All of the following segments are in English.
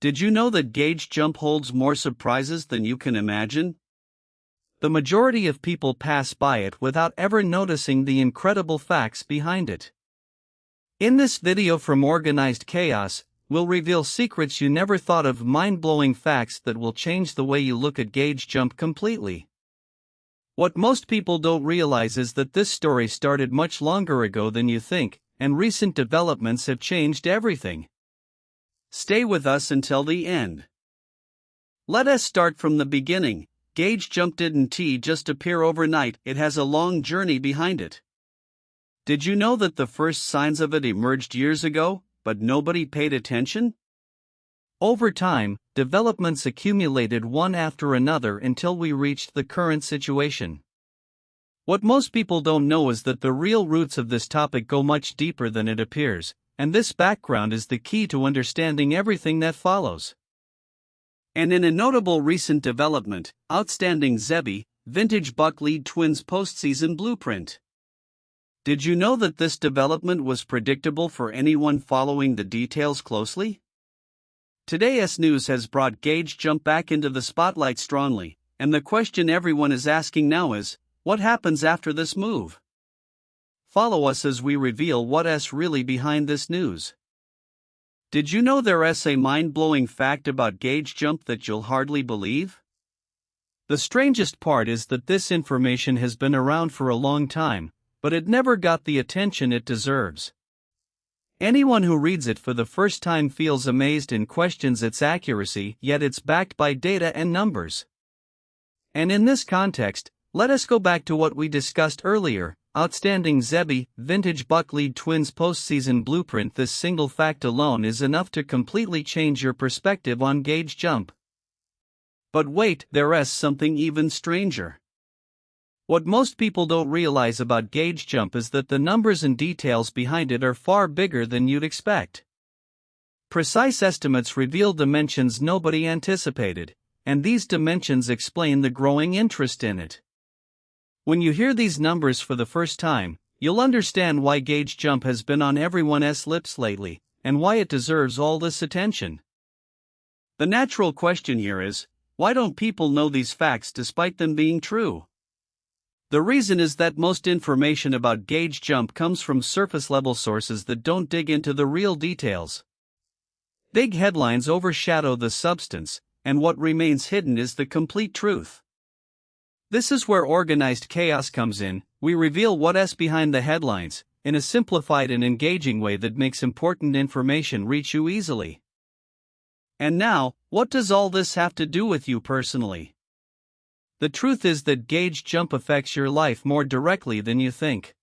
Did you know that gauge jump holds more surprises than you can imagine? The majority of people pass by it without ever noticing the incredible facts behind it. In this video from Organized Chaos, we'll reveal secrets you never thought of, mind-blowing facts that will change the way you look at gauge jump completely. What most people don't realize is that this story started much longer ago than you think, and recent developments have changed everything. Stay with us until the end. Let us start from the beginning. Gauge jump didn't just appear overnight, it has a long journey behind it. Did you know that the first signs of it emerged years ago, but nobody paid attention? Over time, developments accumulated one after another until we reached the current situation. What most people don't know is that the real roots of this topic go much deeper than it appears, and this background is the key to understanding everything that follows. And in a notable recent development, outstanding Zebby, vintage buck lead twins postseason blueprint. Did you know that this development was predictable for anyone following the details closely? Today's news has brought gauge jump back into the spotlight strongly, and the question everyone is asking now is, what happens after this move? Follow us as we reveal what's really behind this news. Did you know there's a mind-blowing fact about gauge jump that you'll hardly believe? The strangest part is that this information has been around for a long time, but it never got the attention it deserves. Anyone who reads it for the first time feels amazed and questions its accuracy, yet it's backed by data and numbers. And in this context, let us go back to what we discussed earlier. Outstanding Zebby, vintage buck lead twins postseason blueprint. This single fact alone is enough to completely change your perspective on gauge jump. But wait, there's something even stranger. What most people don't realize about gauge jump is that the numbers and details behind it are far bigger than you'd expect. Precise estimates reveal dimensions nobody anticipated, and these dimensions explain the growing interest in it. When you hear these numbers for the first time, you'll understand why gauge jump has been on everyone's lips lately, and why it deserves all this attention. The natural question here is, why don't people know these facts despite them being true? The reason is that most information about gauge jump comes from surface-level sources that don't dig into the real details. Big headlines overshadow the substance, and what remains hidden is the complete truth. This is where Organized Chaos comes in. We reveal what's behind the headlines, in a simplified and engaging way that makes important information reach you easily. And now, what does all this have to do with you personally? The truth is that gauge jump affects your life more directly than you think.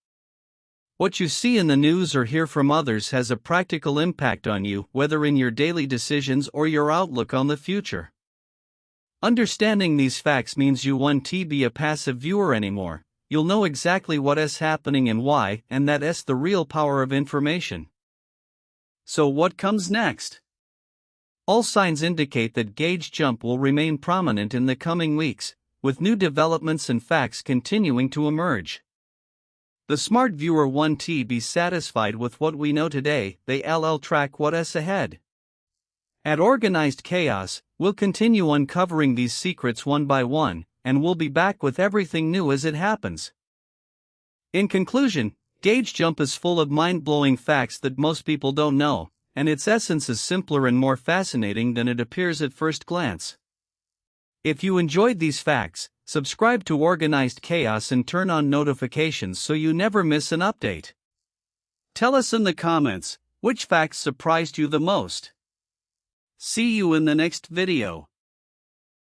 What you see in the news or hear from others has a practical impact on you, whether in your daily decisions or your outlook on the future. Understanding these facts means you won't be a passive viewer anymore. You'll know exactly what's happening and why, and that's the real power of information. So what comes next? All signs indicate that gauge jump will remain prominent in the coming weeks, with new developments and facts continuing to emerge. The smart viewer won't be satisfied with what we know today, they'll track what's ahead. At Organized Chaos, we'll continue uncovering these secrets one by one, and we'll be back with everything new as it happens. In conclusion, gauge jump is full of mind-blowing facts that most people don't know, and its essence is simpler and more fascinating than it appears at first glance. If you enjoyed these facts, subscribe to Organized Chaos and turn on notifications so you never miss an update. Tell us in the comments, which facts surprised you the most? See you in the next video.